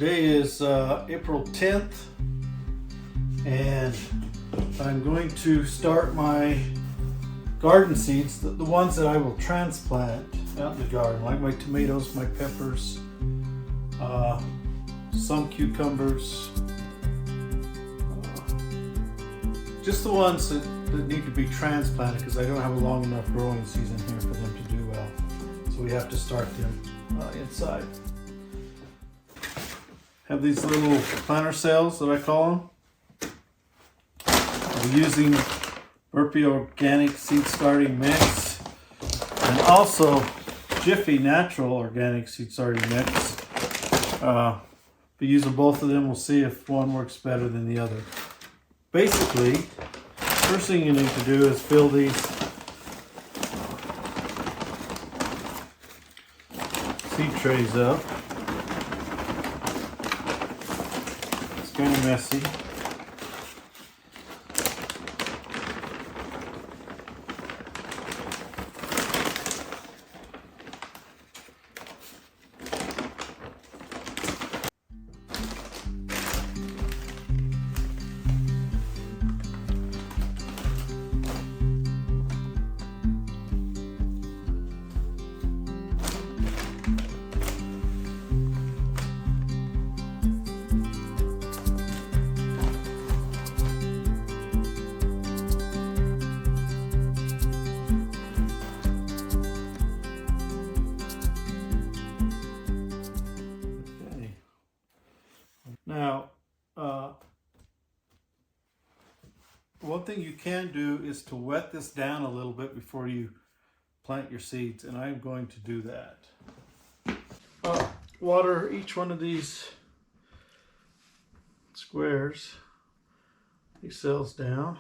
Today is April 10th, and I'm going to start my garden seeds, the ones that I will transplant out in the garden, like my tomatoes, my peppers, some cucumbers, just the ones that need to be transplanted because I don't have a long enough growing season here for them to do well. So we have to start them inside. Have these little planter cells that I call them. I'm using Burpee Organic Seed Starting Mix and also Jiffy Natural Organic Seed Starting Mix. Be using both of them. We'll see if one works better than the other. Basically, first thing you need to do is fill these seed trays up. It's kind of messy. Now, one thing you can do is to wet this down a little bit before you plant your seeds, and I'm going to do that. Water each one of these squares, these cells down.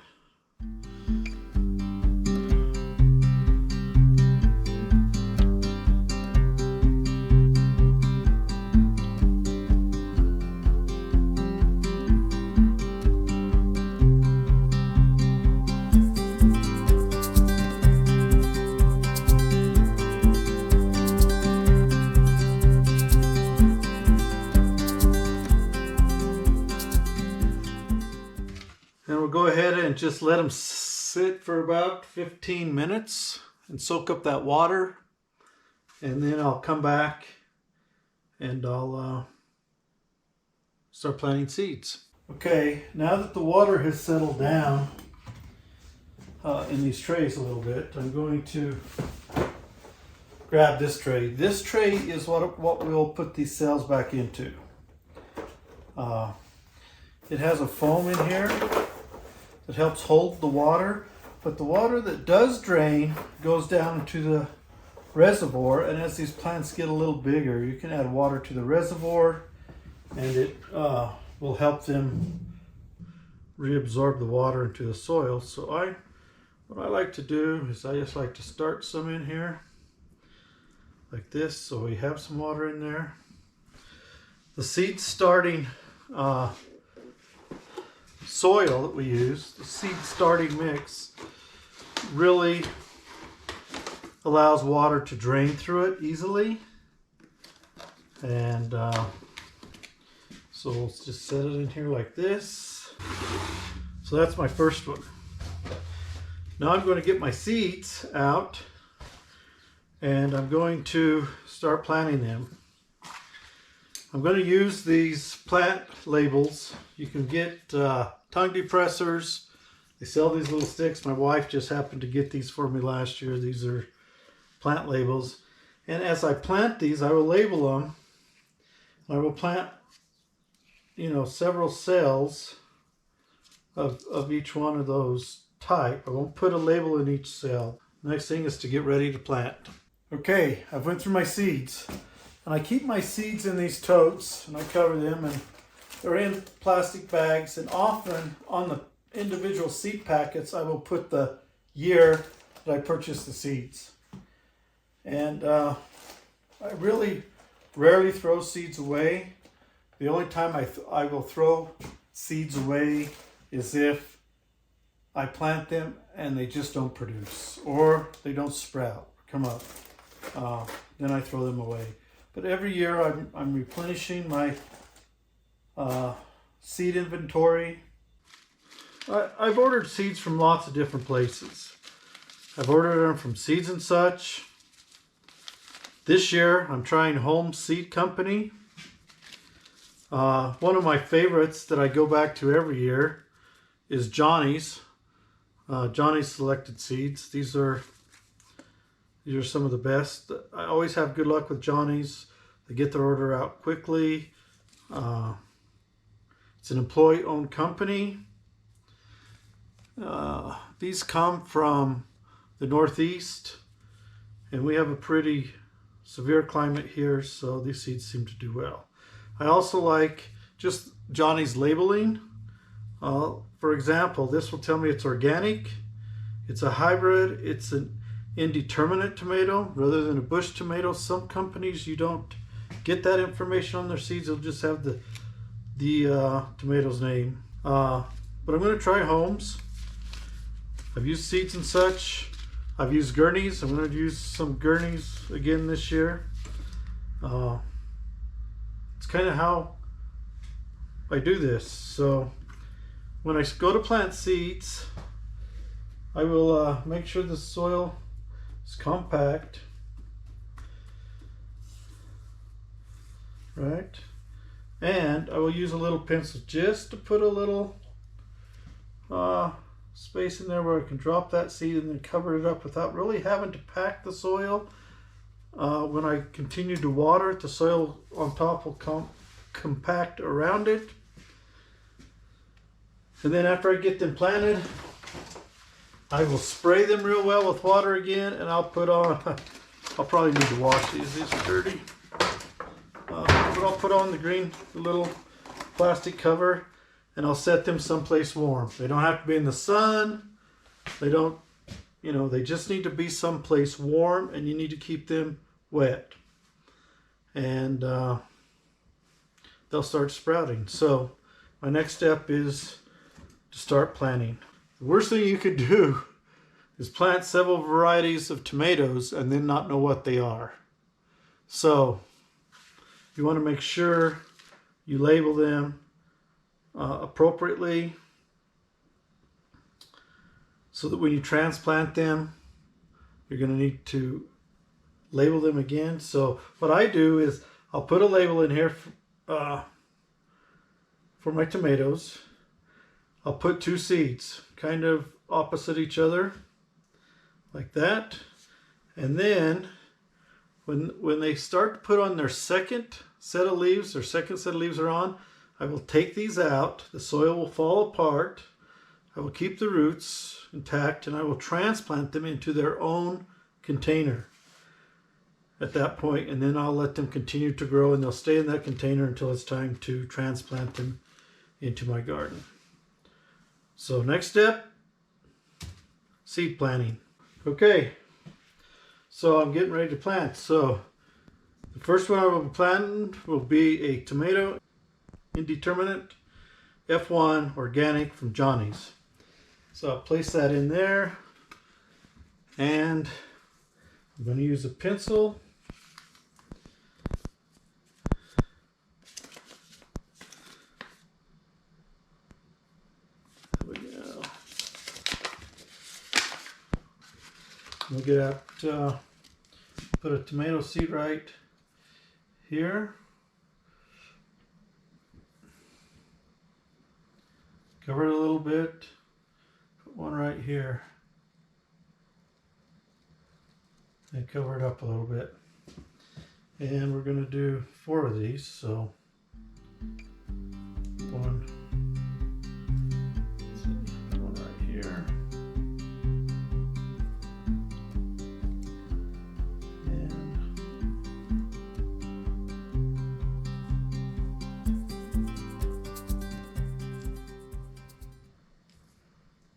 And we'll go ahead and just let them sit for about 15 minutes and soak up that water. And then I'll come back and I'll start planting seeds. Okay, now that the water has settled down in these trays a little bit, I'm going to grab this tray. This tray is what we'll put these cells back into. It has a foam in here. It helps hold the water, but the water that does drain goes down into the reservoir, and as these plants get a little bigger, you can add water to the reservoir, and it will help them reabsorb the water into the soil. So what I like to do is I just like to start some in here, like this, so we have some water in there. The seed starting soil that we use, the seed starting mix, really allows water to drain through it easily. And so we'll just set it in here like this. So that's my first one. Now I'm going to get my seeds out and I'm going to start planting them. I'm going to use these plant labels. You can get tongue depressors. They sell these little sticks. My wife just happened to get these for me last year. These are plant labels. And as I plant these, I will label them. I will plant, several cells of each one of those type. I won't put a label in each cell. Next thing is to get ready to plant. Okay, I've went through my seeds. And I keep my seeds in these totes, and I cover them, and they're in plastic bags, and often on the individual seed packets I will put the year that I purchased the seeds. And I really rarely throw seeds away. The only time I will throw seeds away is if I plant them and they just don't produce, or they don't sprout, come up. Then I throw them away. But every year I'm replenishing my seed inventory. I've ordered seeds from lots of different places. I've ordered them from Seeds and Such. This year I'm trying Home Seed Company. One of my favorites that I go back to every year is Johnny's. Johnny's Selected Seeds. These are some of the best. I always have good luck with Johnny's. They get their order out quickly. It's an employee-owned company. These come from the Northeast, and we have a pretty severe climate here, so these seeds seem to do well. I also like just Johnny's labeling. For example, this will tell me it's organic, it's a hybrid, it's an indeterminate tomato rather than a bush tomato. Some companies, you don't get that information on their seeds. They'll just have the tomato's name. But I'm going to try Homes. I've used Seeds and Such. I've used Gurney's. I'm going to use some Gurney's again this year. It's kind of how I do this. So when I go to plant seeds, I will make sure the soil is compact. Right? And I will use a little pencil just to put a little space in there where I can drop that seed and then cover it up without really having to pack the soil. When I continue to water it, the soil on top will compact around it. And then after I get them planted, I will spray them real well with water again, and I'll put on, I'll probably need to wash these are dirty. But I'll put on the little plastic cover, and I'll set them someplace warm. They don't have to be in the sun. They don't, they just need to be someplace warm, and you need to keep them wet. And they'll start sprouting. So my next step is to start planting. The worst thing you could do is plant several varieties of tomatoes and then not know what they are. So you want to make sure you label them appropriately so that when you transplant them, you're going to need to label them again. So what I do is I'll put a label in here for my tomatoes. I'll put two seeds kind of opposite each other like that, and then when they start to put on their second set of leaves, are on, I will take these out. The soil will fall apart. I will keep the roots intact, and I will transplant them into their own container at that point, and then I'll let them continue to grow, and they'll stay in that container until it's time to transplant them into my garden. So next step, seed planting. Okay, so I'm getting ready to plant. So the first one I will be planting will be a tomato indeterminate F1 organic from Johnny's. So I'll place that in there, and I'm going to use a pencil. We'll get out, put a tomato seed right here. Cover it a little bit. Put one right here. And cover it up a little bit. And we're going to do 4 of these. So one right here.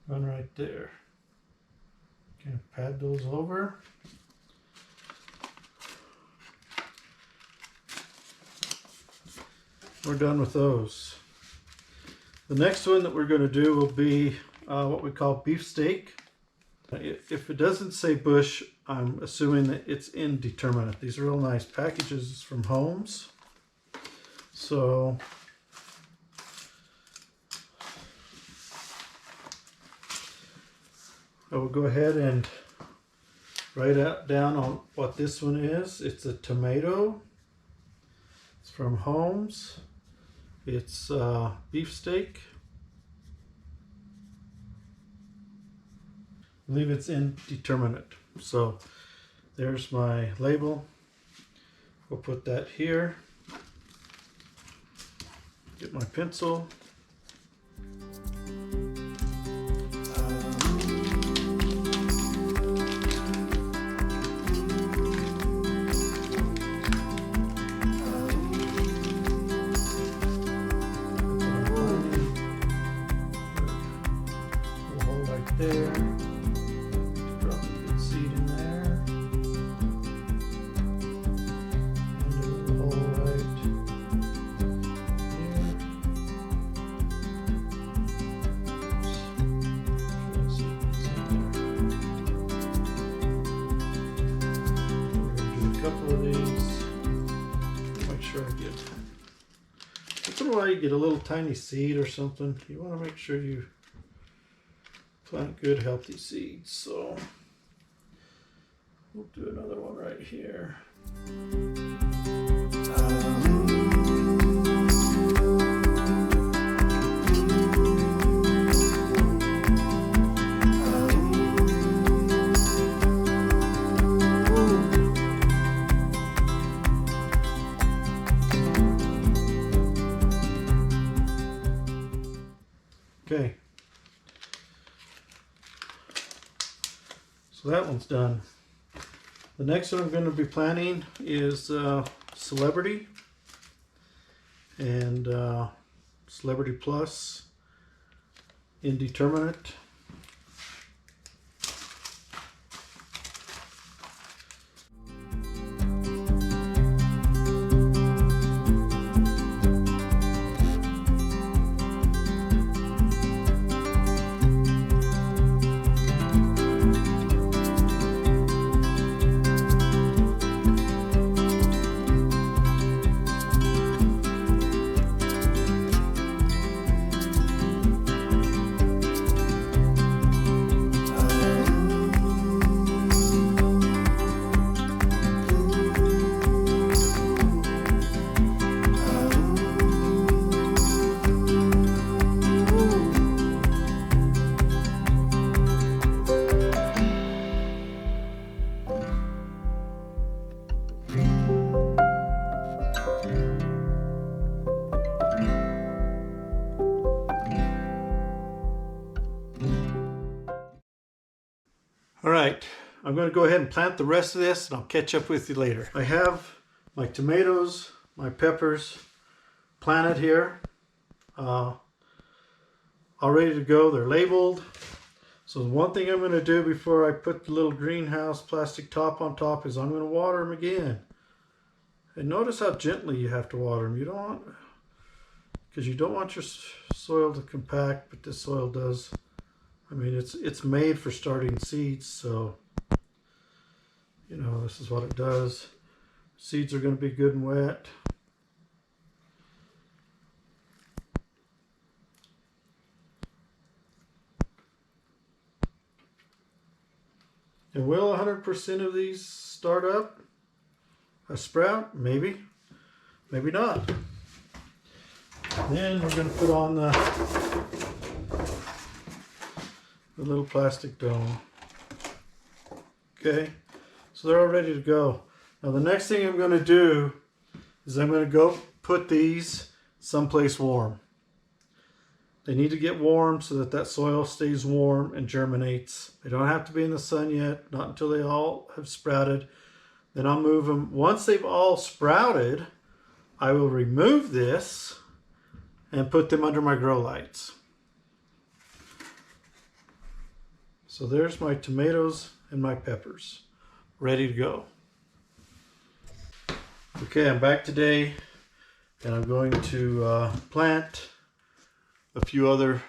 One right there. Okay, pad those over. We're done with those. The next one that we're going to do will be what we call beefsteak. If it doesn't say bush, I'm assuming that it's indeterminate. These are real nice packages from Homes. So I will go ahead and write down on what this one is. It's a tomato. It's from Holmes. It's beefsteak. I believe it's indeterminate. So there's my label. We'll put that here. Get my pencil. We'll hold right there. Drop a good seed in there. And a little hole right here. Couple of these. Make sure I get. Once in a while you get a little tiny seed or something. You want to make sure you plant good healthy seeds. So we'll do another one right here. Okay, so that one's done. The next one I'm going to be planting is Celebrity and Celebrity Plus, Indeterminate. All right, I'm going to go ahead and plant the rest of this and I'll catch up with you later. I have my tomatoes, my peppers planted here, all ready to go. They're labeled. So the one thing I'm going to do before I put the little greenhouse plastic top on top is I'm going to water them again. And notice how gently you have to water them. You don't want, because you don't want your soil to compact, but this soil does. I mean, it's made for starting seeds, so you know, this is what it does. Seeds are going to be good and wet. And will 100% of these start up? A sprout? Maybe. Maybe not. Then we're going to put on the little plastic dome. Okay, so they're all ready to go. Now the next thing I'm going to do is I'm going to go put these someplace warm. They need to get warm so that that soil stays warm and germinates. They don't have to be in the sun yet, not until they all have sprouted. Then I'll move them. Once they've all sprouted, I will remove this and put them under my grow lights. So there's my tomatoes and my peppers, ready to go. Okay, I'm back today and I'm going to plant a few other,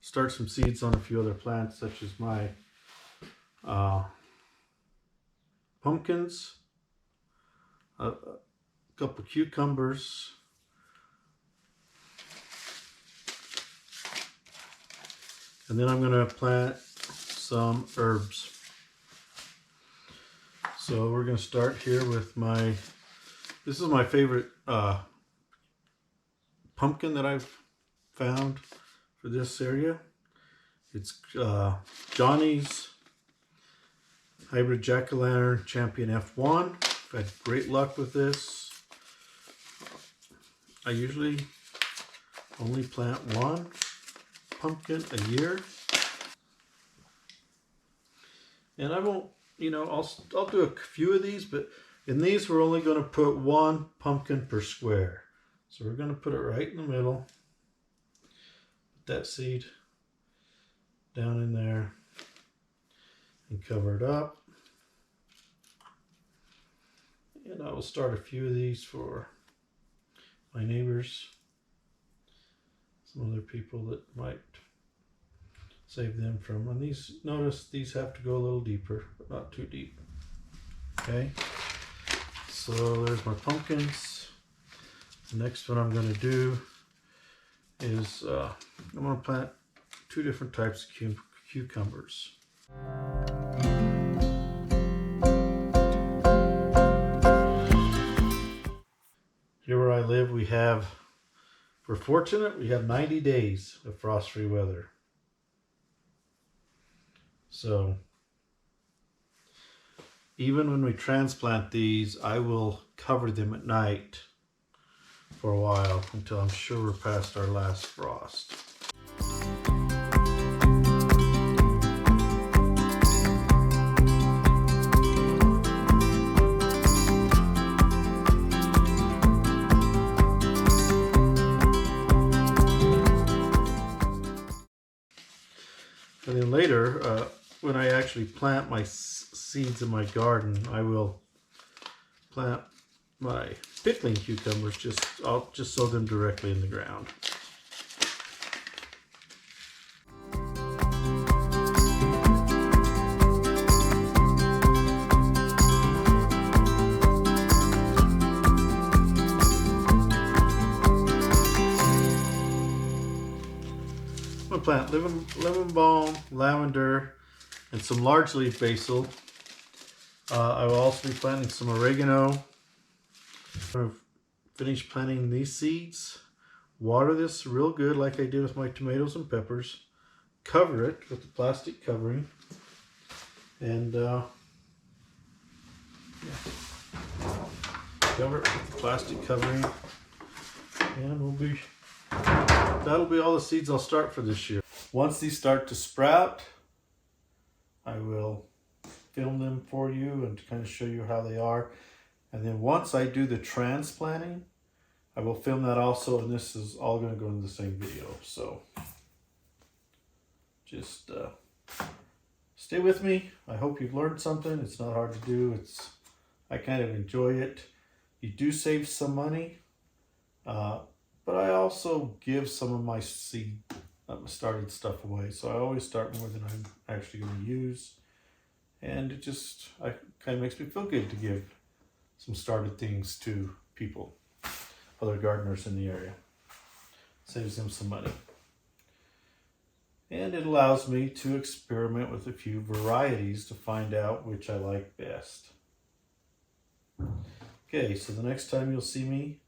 start some seeds on a few other plants, such as my pumpkins, a couple cucumbers, and then I'm going to plant some herbs. So we're going to start here with this is my favorite pumpkin that I've found for this area. It's Johnny's Hybrid Jack-o'-lantern Champion F1. I've had great luck with this. I usually only plant one pumpkin a year. And I won't, I'll do a few of these, but in these we're only going to put one pumpkin per square. So we're going to put it right in the middle. Put that seed down in there and cover it up. And I will start a few of these for my neighbors, some other people that might save them from. And these, notice these have to go a little deeper, but not too deep. Okay, so there's my pumpkins. The next one I'm going to do is I'm going to plant 2 different types of cucumbers. Here where I live, we're fortunate, we have 90 days of frost-free weather. So even when we transplant these, I will cover them at night for a while until I'm sure we're past our last frost. And then later, when I actually plant my seeds in my garden, I will plant my pickling cucumbers. I'll just sow them directly in the ground. I'm going to plant lemon balm, lavender, and some large leaf basil. I will also be planting some oregano. I'm going to finish planting these seeds. Water this real good like I did with my tomatoes and peppers. Cover it with the plastic covering. And cover it with the plastic covering. And that'll be all the seeds I'll start for this year. Once these start to sprout, I will film them for you and kind of show you how they are. And then once I do the transplanting, I will film that also, and this is all going to go in the same video. So just stay with me. I hope you've learned something. It's not hard to do. I kind of enjoy it. You do save some money. But I also give some of my started stuff away. So I always start more than I'm actually going to use. And it kind of makes me feel good to give some started things to people, other gardeners in the area. Saves them some money. And it allows me to experiment with a few varieties to find out which I like best. Okay, so the next time you'll see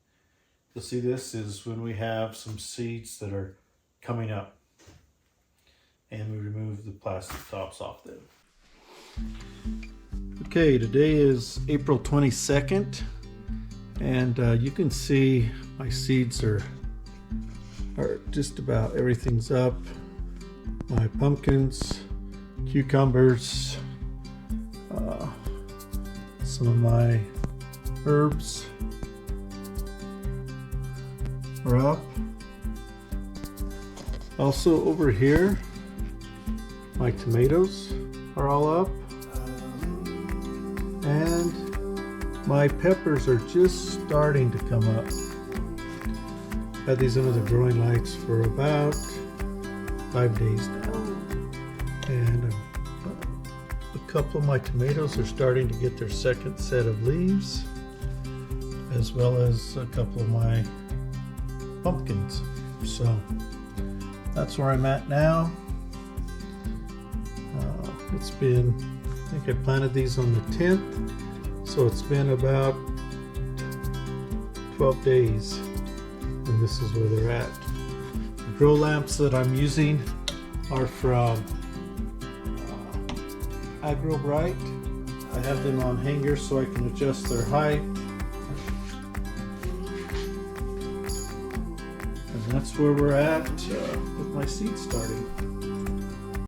this is when we have some seeds that are coming up and we remove the plastic tops off them. Okay, today is April 22nd and you can see my seeds are just about everything's up. My pumpkins, cucumbers, some of my herbs are up. Also over here, my tomatoes are all up. And my peppers are just starting to come up. Had these under the growing lights for about 5 days now. And a couple of my tomatoes are starting to get their second set of leaves, as well as a couple of my pumpkins. So that's where I'm at now. It's been, I think I planted these on the 10th, so it's been about 12 days, and this is where they're at. The grow lamps that I'm using are from Agro Bright. I have them on hangers so I can adjust their height. And that's where we're at with my seed starting.